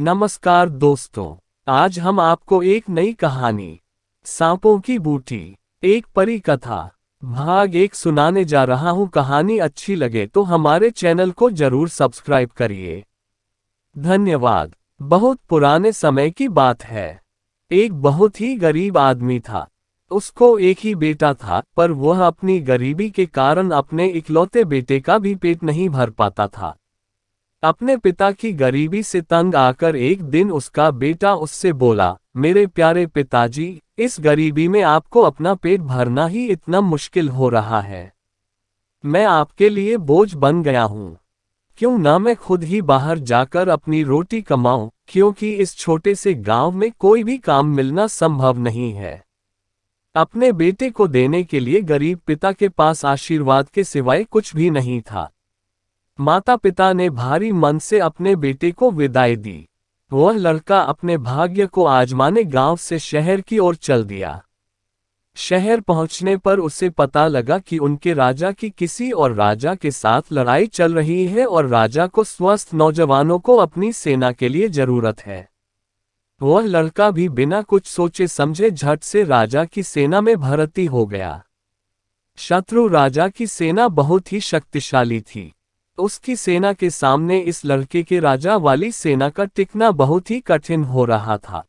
नमस्कार दोस्तों, आज हम आपको एक नई कहानी सांपों की बूटी एक परी कथा भाग 1 सुनाने जा रहा हूँ। कहानी अच्छी लगे तो हमारे चैनल को जरूर सब्सक्राइब करिए। धन्यवाद। बहुत पुराने समय की बात है। एक बहुत ही गरीब आदमी था। उसको एक ही बेटा था, पर वह अपनी गरीबी के कारण अपने इकलौते बेटे का भी पेट नहीं भर पाता था। अपने पिता की गरीबी से तंग आकर एक दिन उसका बेटा उससे बोला, मेरे प्यारे पिताजी, इस गरीबी में आपको अपना पेट भरना ही इतना मुश्किल हो रहा है। मैं आपके लिए बोझ बन गया हूँ। क्यों ना मैं खुद ही बाहर जाकर अपनी रोटी कमाऊं, क्योंकि इस छोटे से गांव में कोई भी काम मिलना संभव नहीं है। अपने बेटे को देने के लिए गरीब पिता के पास आशीर्वाद के सिवाय कुछ भी नहीं था। माता पिता ने भारी मन से अपने बेटे को विदाई दी। वह लड़का अपने भाग्य को आजमाने गांव से शहर की ओर चल दिया। शहर पहुंचने पर उसे पता लगा कि उनके राजा की किसी और राजा के साथ लड़ाई चल रही है और राजा को स्वस्थ नौजवानों को अपनी सेना के लिए जरूरत है। वह लड़का भी बिना कुछ सोचे समझे झट से राजा की सेना में भर्ती हो गया। शत्रु राजा की सेना बहुत ही शक्तिशाली थी। उसकी सेना के सामने इस लड़के के राजा वाली सेना का टिकना बहुत ही कठिन हो रहा था।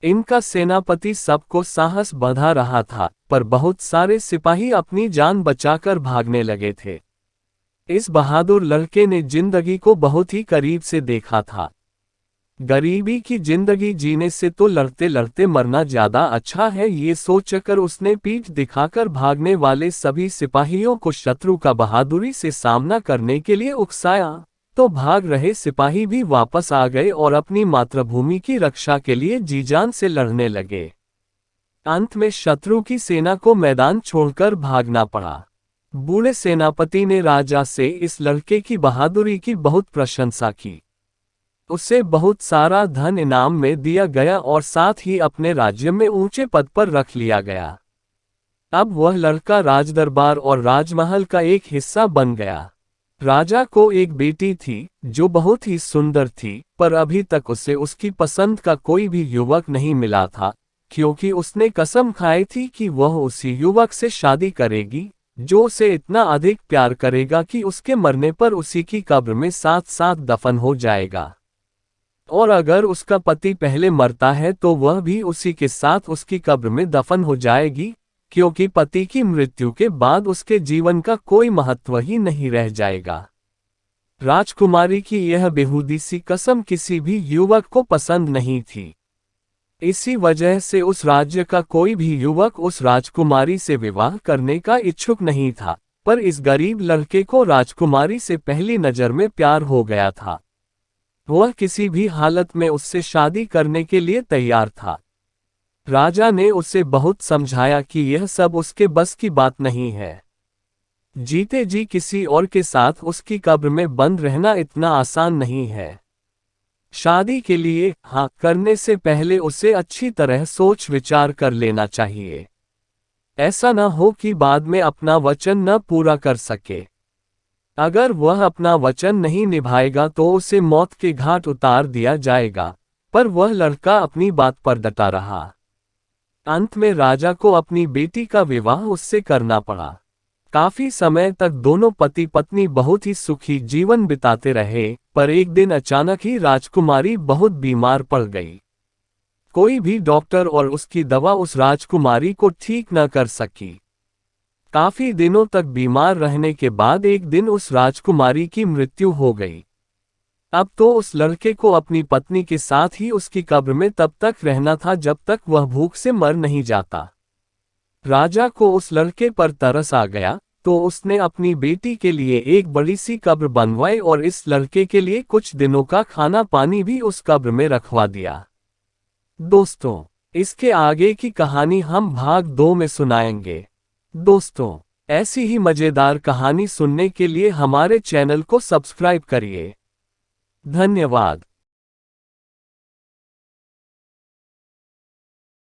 इनका सेनापति सबको साहस बंधा रहा था, पर बहुत सारे सिपाही अपनी जान बचाकर भागने लगे थे। इस बहादुर लड़के ने जिंदगी को बहुत ही करीब से देखा था। गरीबी की जिंदगी जीने से तो लड़ते लड़ते मरना ज्यादा अच्छा है, ये सोचकर उसने पीठ दिखाकर भागने वाले सभी सिपाहियों को शत्रु का बहादुरी से सामना करने के लिए उकसाया। तो भाग रहे सिपाही भी वापस आ गए और अपनी मातृभूमि की रक्षा के लिए जी-जान से लड़ने लगे। अंत में शत्रु की सेना को मैदान छोड़कर भागना पड़ा। बूढ़े सेनापति ने राजा से इस लड़के की बहादुरी की बहुत प्रशंसा की। उसे बहुत सारा धन इनाम में दिया गया और साथ ही अपने राज्य में ऊंचे पद पर रख लिया गया। अब वह लड़का राजदरबार और राजमहल का एक हिस्सा बन गया। राजा को एक बेटी थी जो बहुत ही सुंदर थी, पर अभी तक उसे उसकी पसंद का कोई भी युवक नहीं मिला था, क्योंकि उसने कसम खाई थी कि वह उसी युवक से शादी करेगी जो उसे इतना अधिक प्यार करेगा कि उसके मरने पर उसी की कब्र में साथ साथ दफन हो जाएगा। और अगर उसका पति पहले मरता है तो वह भी उसी के साथ उसकी कब्र में दफन हो जाएगी, क्योंकि पति की मृत्यु के बाद उसके जीवन का कोई महत्व ही नहीं रह जाएगा। राजकुमारी की यह बेहूदी सी कसम किसी भी युवक को पसंद नहीं थी। इसी वजह से उस राज्य का कोई भी युवक उस राजकुमारी से विवाह करने का इच्छुक नहीं था, पर इस गरीब लड़के को राजकुमारी से पहली नजर में प्यार हो गया था। वह किसी भी हालत में उससे शादी करने के लिए तैयार था। राजा ने उसे बहुत समझाया कि यह सब उसके बस की बात नहीं है। जीते जी किसी और के साथ उसकी कब्र में बंद रहना इतना आसान नहीं है। शादी के लिए हाँ करने से पहले उसे अच्छी तरह सोच विचार कर लेना चाहिए। ऐसा न हो कि बाद में अपना वचन न पूरा कर सके। अगर वह अपना वचन नहीं निभाएगा तो उसे मौत के घाट उतार दिया जाएगा, पर वह लड़का अपनी बात पर डटा रहा। अंत में राजा को अपनी बेटी का विवाह उससे करना पड़ा। काफी समय तक दोनों पति पत्नी बहुत ही सुखी जीवन बिताते रहे, पर एक दिन अचानक ही राजकुमारी बहुत बीमार पड़ गई। कोई भी डॉक्टर और उसकी दवा उस राजकुमारी को ठीक न कर सकी। काफी दिनों तक बीमार रहने के बाद एक दिन उस राजकुमारी की मृत्यु हो गई। अब तो उस लड़के को अपनी पत्नी के साथ ही उसकी कब्र में तब तक रहना था जब तक वह भूख से मर नहीं जाता। राजा को उस लड़के पर तरस आ गया, तो उसने अपनी बेटी के लिए एक बड़ी सी कब्र बनवाई और इस लड़के के लिए कुछ दिनों का खाना पानी भी उस कब्र में रखवा दिया। दोस्तों, इसके आगे की कहानी हम भाग 2 में सुनाएंगे। दोस्तों, ऐसी ही मजेदार कहानी सुनने के लिए हमारे चैनल को सब्सक्राइब करिए। धन्यवाद।